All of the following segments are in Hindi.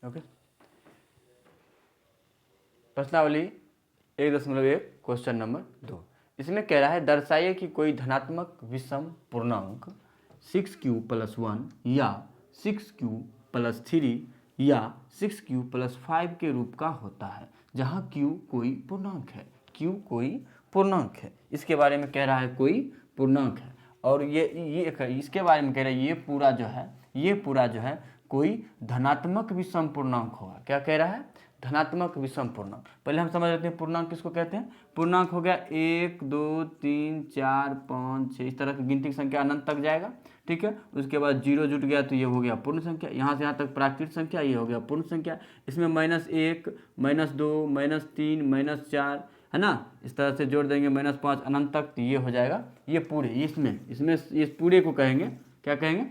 ओके, प्रश्नावली 1.1 क्वेश्चन नंबर 2। इसमें कह रहा है दर्शाइए कि कोई धनात्मक विषम पूर्णांक 6q+1 या 6q+3 या 6q+5 के रूप का होता है जहाँ q कोई पूर्णांक है। q कोई पूर्णांक है, इसके बारे में कह रहा है कोई पूर्णांक है। और ये इसके बारे में कह रहा है ये पूरा जो है कोई धनात्मक विषम पूर्णांक होगा। क्या कह रहा है? धनात्मक विषम पूर्णांक। पहले हम समझ लेते हैं पूर्णांक किसको कहते हैं। पूर्णांक हो गया 1 2 3 4 5 6, इस तरह की गिनती की संख्या अनंत तक जाएगा, ठीक है। उसके बाद 0 जुट गया तो ये हो गया पूर्ण संख्या, यहाँ से यहाँ तक प्राकृत संख्या, ये हो गया पूर्ण संख्या। इसमें -1 -2 -3 -4 है ना, इस तरह से जोड़ देंगे -5 अनंत तक, तो ये हो जाएगा ये पूरे। इसमें इस पूरे को कहेंगे, क्या कहेंगे?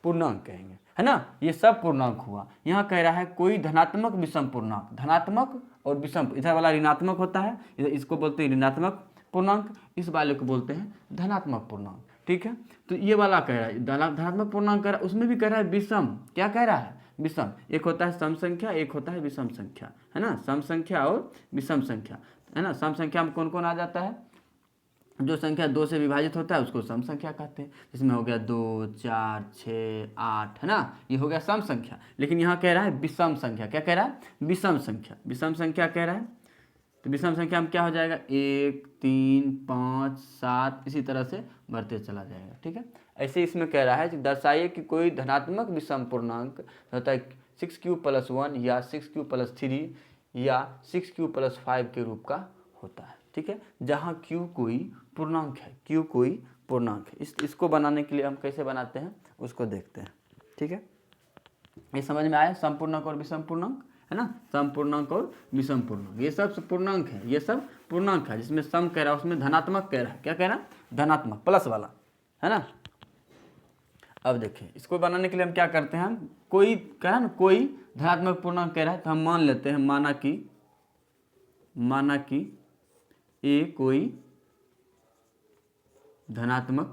पूर्णांक कहेंगे, है ना। ये सब पूर्णांक हुआ। यहाँ कह रहा है कोई धनात्मक विषम पूर्णांक, धनात्मक और विषम, इधर वाला ऋणात्मक होता है, इधर इसको बोलते हैं ऋणात्मक पूर्णांक, इस वाले को बोलते हैं धनात्मक पूर्णांक, ठीक है। तो ये वाला कह रहा है धनात्मक पूर्णांक कह रहा है, उसमें भी कह रहा है विषम। क्या कह रहा है? विषम। एक होता है सम संख्या, एक होता है विषम संख्या, है ना। सम संख्या और विषम संख्या, है ना। सम संख्या में कौन कौन आ जाता है? जो संख्या 2 से विभाजित होता है उसको सम संख्या कहते हैं। इसमें हो गया 2 4 6 8, है ना, ये हो गया सम संख्या। लेकिन यहाँ कह रहा है विषम संख्या। क्या कह रहा है? विषम संख्या। विषम संख्या कह रहा है, तो विषम संख्या में क्या हो जाएगा? 1 3 5 7, इसी तरह से बढ़ते चला जाएगा, ठीक है। ऐसे इसमें कह रहा है कि दर्शाइए कि कोई धनात्मक विषम पूर्णांक होता है 6q+1 या 6q+3 या 6q+5 के रूप का होता है, ठीक है, जहाँ q कोई पूर्णांक है। q कोई पूर्णांक है। इसको बनाने के लिए हम कैसे बनाते हैं उसको देखते हैं, ठीक है। ये समझ में आया? समपूर्णांक और विषम पूर्णांक, है ना। समपूर्णांक और विषम पूर्णांक, ये सब पूर्णांक है, ये सब पूर्णांक है। जिसमें सम कह रहा है उसमें धनात्मक कह रहा है। क्या कह रहा है? धनात्मक, प्लस वाला, है ना। अब देखिए इसको बनाने के लिए हम क्या करते हैं, हम कोई कह रहा है ना, कोई धनात्मक पूर्णांक कह रहा है, तो हम मान लेते हैं, माना कि ए कोई धनात्मक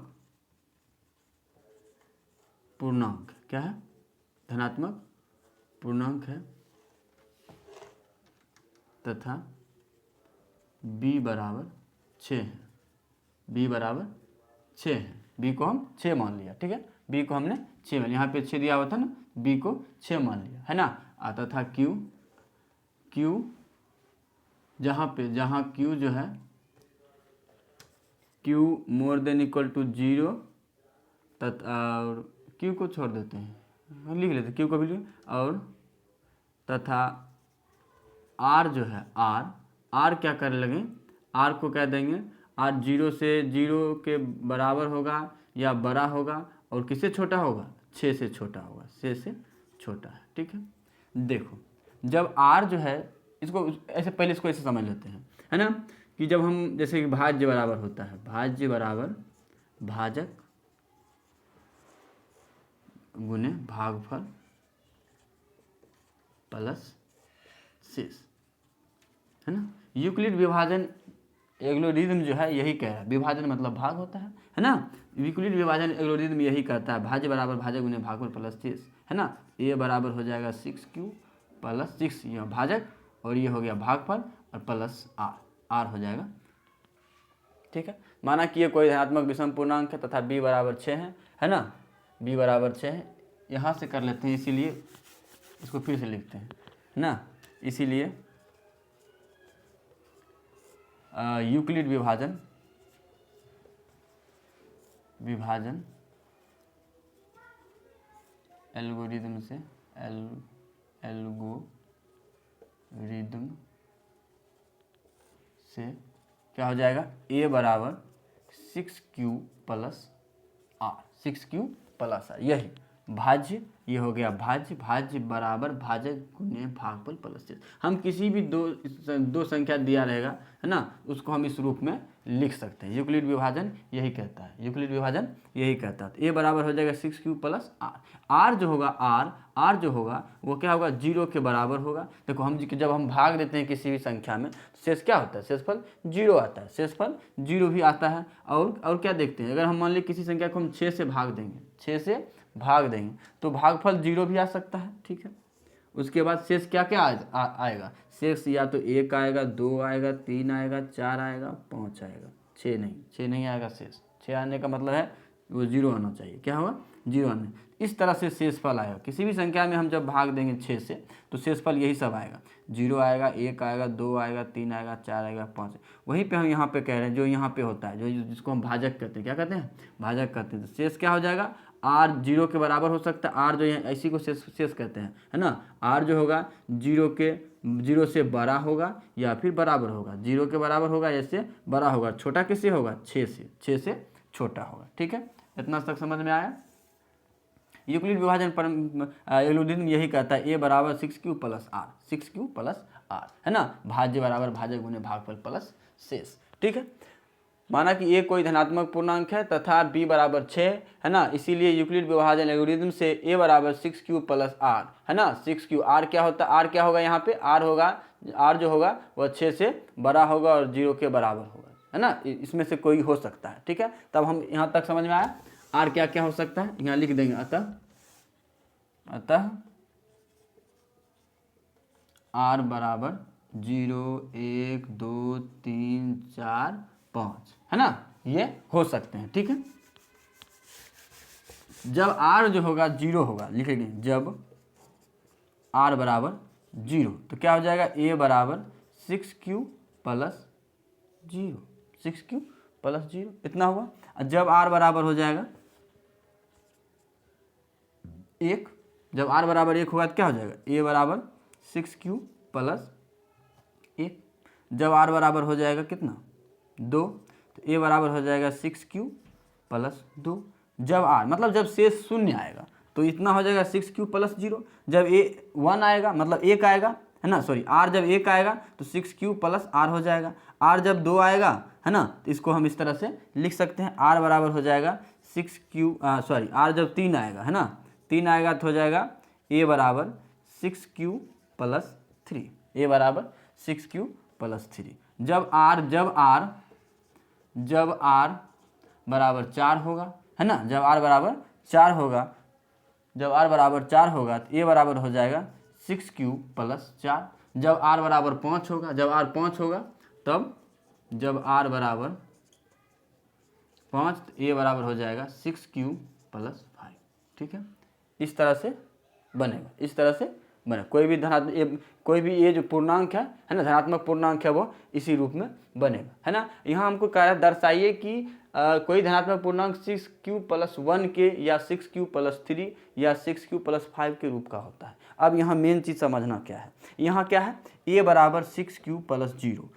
पूर्णांक, क्या है? धनात्मक पूर्णांक है तथा b बराबर 6 है। b बराबर 6 है। b को हम 6 मान लिया, ठीक है। b को हमने 6 मान लिया, यहाँ पे 6 दिया हुआ था ना, b को 6 मान लिया, है ना। आता था q जहाँ q जो है q > 0 और q को छोड़ देते हैं, लिख लेते हैं q को भी लिख, और तथा r जो है r क्या करने लगे, r को कह देंगे r 0 से 0 के बराबर होगा या बड़ा होगा, और किससे छोटा होगा? 6 से छोटा होगा, 6 से छोटा है, ठीक है। देखो जब r जो है, इसको ऐसे पहले इसको ऐसे समझ लेते हैं, है ना, कि जब हम जैसे कि भाज्य बराबर होता है, भाज्य बराबर भाजक गुने भागफल प्लस शेष, है ना। यूक्लिड विभाजन एल्गोरिथम जो है यही कह रहा है, विभाजन मतलब भाग होता है ना। यूक्लिड विभाजन एल्गोरिथम यही कहता है, भाज्य बराबर भाजक गुने भागफल प्लस शेष, है ना। ये बराबर हो जाएगा 6q+6, यह भाजक और ये हो गया भागफल और प्लस r हो जाएगा, ठीक है। माना कि ये कोई धनात्मक विषम पूर्णांक है तथा b बराबर 6 है ना, b बराबर 6 है। यहाँ से कर लेते हैं, इसीलिए इसको फिर से लिखते हैं ना, इसीलिए यूक्लिड विभाजन एल्गोरिथम से क्या हो जाएगा? a बराबर 6q+r, 6q+r, यही भाज्य, ये हो गया भाज्य बराबर भाजक गुने भागफल प्लस शेष। हम किसी भी दो संख्या दिया रहेगा, है ना, उसको हम इस रूप में लिख सकते हैं। यूक्लिड विभाजन यही कहता है, यूक्लिड विभाजन यही कहता है। तो a बराबर हो जाएगा 6q+r, r जो होगा वो क्या होगा? 0 के बराबर होगा। देखो हम जब हम भाग देते हैं किसी भी संख्या में, शेष क्या होता है? शेषफल 0 आता है, शेषफल 0 भी आता है। और क्या देखते हैं, अगर हम मान ली किसी संख्या को हम 6 से भाग देंगे, 6 से भाग देंगे तो भागफल 0 भी आ सकता है, ठीक है। उसके बाद शेष क्या क्या आएगा, शेष या तो 1 आएगा, 2 आएगा, 3 आएगा, 4 आएगा, 5 आएगा, 6 नहीं आएगा शेष। 6 आने का मतलब है वो 0 आना चाहिए। क्या होगा, 0 आने। इस तरह से शेषफल आएगा। किसी भी संख्या में हम जब भाग देंगे 6 से तो शेषफल यही सब आएगा। 0 आएगा, 1 आएगा, 2 आएगा, 3 आएगा, 4 आएगा, 5। वहीं पे हम यहाँ पे कह रहे हैं जो यहाँ पे होता है, जो जिसको हम भाजक कहते हैं, क्या कहते हैं, भाजक कहते हैं। तो शेष क्या हो जाएगा, r 0 के बराबर हो सकता है। r जो है इसी को शेष कहते हैं, है ना। r जो होगा 0 से बड़ा होगा या फिर बराबर होगा। 0 के बराबर होगा या से बड़ा होगा। छोटा किससे होगा, 6 से छोटा होगा। ठीक है, इतना तक समझ में आया। यूक्लिड विभाजन एल्गोरिथम यही कहता है, a बराबर 6q plus r, 6q plus r, है ना। भाज्य बराबर भाजक गुने भागफल प्लस शेष। ठीक है, माना कि a कोई धनात्मक पूर्णांक है तथा b बराबर 6, है ना। इसीलिए यूक्लिड विभाजन एल्गोरिथम से a बराबर 6q प्लस r, है ना। 6q, r क्या होता है, r क्या होगा यहाँ पे, r होगा, r जो होगा वह 6 से बड़ा होगा और 0 के बराबर होगा, है ना। इसमें से कोई हो सकता है। ठीक है, तब हम यहाँ तक समझ में आया। r क्या क्या हो सकता है, यहाँ लिख देंगे, अतः r बराबर 0, 1, 2, 3, 4, 5, है ना, ये हो सकते हैं। ठीक है, जब r जो होगा 0 होगा, लिखेंगे जब r बराबर 0 तो क्या हो जाएगा, a बराबर 6q प्लस 0, 6q प्लस 0, इतना हुआ। जब r बराबर हो जाएगा 1, जब r बराबर 1 होगा तो क्या हो जाएगा, a बराबर 6q प्लस 1। जब r बराबर हो जाएगा कितना, 2, तो a बराबर हो जाएगा 6q प्लस 2। जब r मतलब जब शेष शून्य आएगा तो इतना हो जाएगा 6q प्लस 0। जब a 1 आएगा मतलब 1 आएगा, है ना, सॉरी, r जब 1 आएगा तो 6q प्लस r हो जाएगा। r जब 2 आएगा, है ना, तो इसको हम इस तरह से लिख सकते हैं, r बराबर हो जाएगा 6q, सॉरी, r जब 3 आएगा, है ना, 3 आएगा तो हो जाएगा a बराबर 6q प्लस 3, a बराबर 6q प्लस 3। जब r बराबर 4 होगा, है ना, जब r बराबर 4 होगा, जब r बराबर 4 होगा तो a बराबर हो जाएगा 6q प्लस 4। जब r बराबर 5 होगा, जब r 5 होगा तब जब r बराबर 5 तो a बराबर हो जाएगा 6q प्लस 5। ठीक है, इस तरह से बनेगा, इस तरह से बने। कोई भी धनात्मक, कोई भी ये जो पूर्णांक है ना, धनात्मक पूर्णांक है, वो इसी रूप में बनेगा, है ना। यहाँ हमको कह रहा है दर्शाइए कि कोई धनात्मक पूर्णांक 6q प्लस 1 के या 6q प्लस 3 या 6q प्लस 5 के रूप का होता है। अब यहाँ मेन चीज़ समझना क्या है, यहाँ क्या है, a बराबर 6q प्लस 0,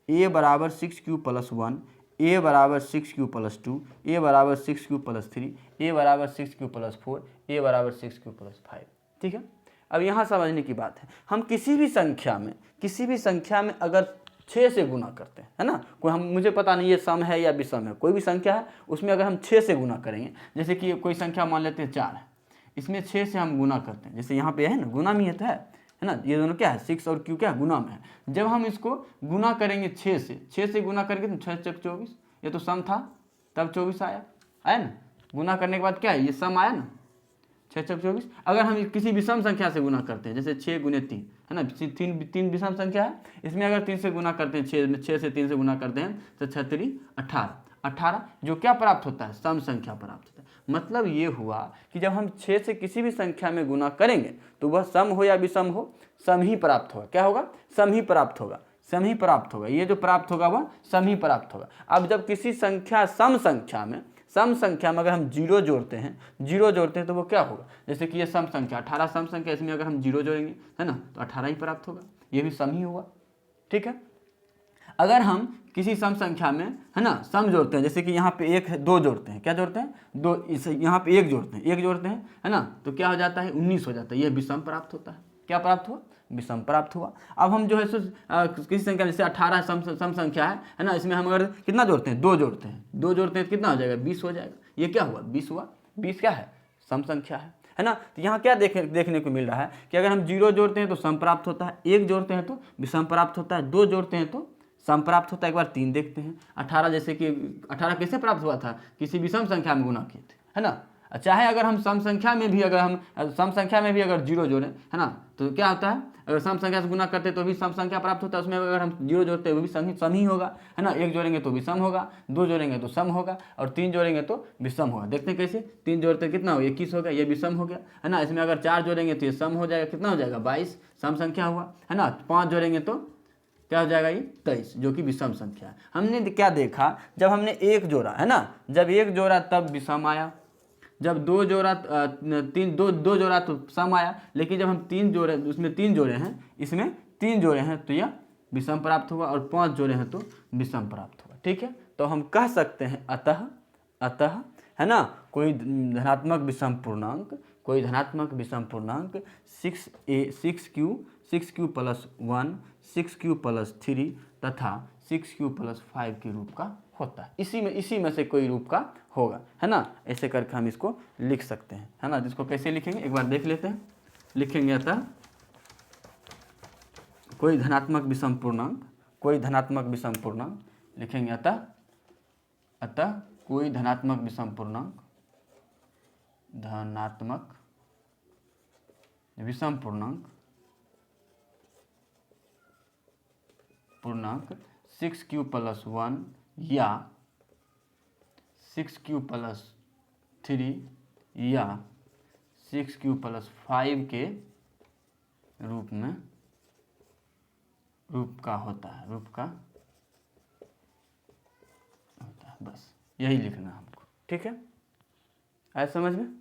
a बराबर 6q प्लस 1, a बराबर 6q प्लस 2, a बराबर 6q प्लस 3, a बराबर 6q प्लस 4, a बराबर 6q प्लस 5। ठीक है, अब यहाँ समझने की बात है, हम किसी भी संख्या में अगर 6 से गुना करते हैं, है ना, कोई हम, मुझे पता नहीं ये सम है या विषम है, कोई भी संख्या है उसमें अगर हम 6 से गुना करेंगे, जैसे कि कोई संख्या मान लेते हैं 4 है, इसमें 6 से हम गुना करते हैं, जैसे यहाँ पे है ना, गुना में है ना, ये दोनों क्या है, 6 और q क्या है, गुना में है। जब हम इसको गुना करेंगे 6 से गुना करके तो 6 चक 24, ये तो सम था तब 24 आया ना, गुना करने के बाद क्या है, ये सम आया ना, 6 चक 24। अगर हम किसी विषम संख्या से गुना करते हैं, जैसे 6 गुने 3, है ना, 3 विषम संख्या है, इसमें अगर 3 से गुना करते हैं, 6 से 3 से गुना करते हैं तो 6 3 18, जो क्या प्राप्त होता है, सम संख्या प्राप्त होता है। मतलब ये हुआ कि जब हम 6 से किसी भी संख्या में गुना करेंगे तो वह सम हो या विषम हो, सम ही प्राप्त होगा। क्या होगा, सम ही प्राप्त होगा, सम ही प्राप्त होगा, ये जो प्राप्त होगा वह सम ही प्राप्त होगा। अब जब किसी संख्या सम संख्या में अगर हम 0 जोड़ते हैं तो वो क्या होगा, जैसे कि ये सम संख्या 18 सम संख्या, इसमें अगर हम 0 जोड़ेंगे, है ना, तो 18 ही प्राप्त होगा, ये भी सम ही हुआ। ठीक है, अगर हम किसी सम संख्या में, है ना, सम जोड़ते हैं, जैसे कि यहाँ पे 1 है, 2 जोड़ते हैं, क्या जोड़ते हैं, 2, इस यहाँ पे 1 जोड़ते हैं, है ना, तो क्या हो जाता है, 19 हो जाता है, ये विषम प्राप्त होता है। क्या प्राप्त हुआ, विषम प्राप्त हुआ। अब हम जो है किसी संख्या, जैसे 18 सम संख्या है ना, इसमें हम अगर कितना जोड़ते हैं, 2 जोड़ते हैं तो कितना हो जाएगा, 20 हो जाएगा। ये क्या हुआ, 20 हुआ, 20 क्या है, सम संख्या है ना। तो यहाँ क्या देखने को मिल रहा है कि अगर हम 0 जोड़ते हैं तो सम प्राप्त होता है, 1 जोड़ते हैं तो विषम प्राप्त होता है, 2 जोड़ते हैं तो सम प्राप्त होता है। एक बार 3 देखते हैं, 18, जैसे कि 18 कैसे प्राप्त हुआ था, किसी विषम संख्या में गुना किए थे, है ना। चाहे अगर हम सम संख्या में भी अगर जीरो जोड़ें, है ना, तो क्या होता है, अगर सम संख्या से गुना करते तो भी सम संख्या प्राप्त होता है, उसमें अगर हम जीरो जोड़ते हैं वो भी सम ही होगा, है ना। एक जोड़ेंगे तो भी सम होगा, दो जोड़ेंगे तो सम होगा, और तीन जोड़ेंगे तो विषम होगा। देखते हैं कैसे, तीन जोड़ते कितना हो, 21 हो गया, ये विषम हो गया, है ना। इसमें अगर चार जोड़ेंगे तो ये सम हो जाएगा, कितना हो जाएगा, 22, सम संख्या हुआ, है ना। पाँच जोड़ेंगे तो क्या हो जाएगा, ये 23, जो कि विषम संख्या है। हमने क्या देखा, जब हमने एक जोड़ा, है ना, जब एक जोड़ा तब विषम आया, जब दो जोड़ा दो जोड़ा तो सम आया, लेकिन जब हम तीन जोड़े, उसमें तीन जोड़े हैं, इसमें तीन जोड़े हैं तो यह विषम प्राप्त होगा, और पांच जोड़े हैं तो विषम प्राप्त होगा। ठीक है, तो हम कह सकते हैं अतः, है ना, कोई धनात्मक विषम पूर्णांक, कोई धनात्मक विषम पूर्णांक 6q प्लस 1, 6q प्लस 3 तथा 6q प्लस 5 के रूप का होता है। इसी में से कोई रूप का होगा, है ना। ऐसे करके हम इसको लिख सकते हैं, है ना। जिसको कैसे लिखेंगे एक बार देख लेते हैं। लिखेंगे अतः कोई धनात्मक विषम पूर्णांक, कोई धनात्मक विषम पूर्णांक लिखेंगे, अतः कोई धनात्मक विषम पूर्णांक, धनात्मक विषम पूर्णांक 6q प्लस 1 या 6q प्लस 3 या 6q प्लस 5 के रूप का होता है, बस यही लिखना है हमको। ठीक है, आया समझ में।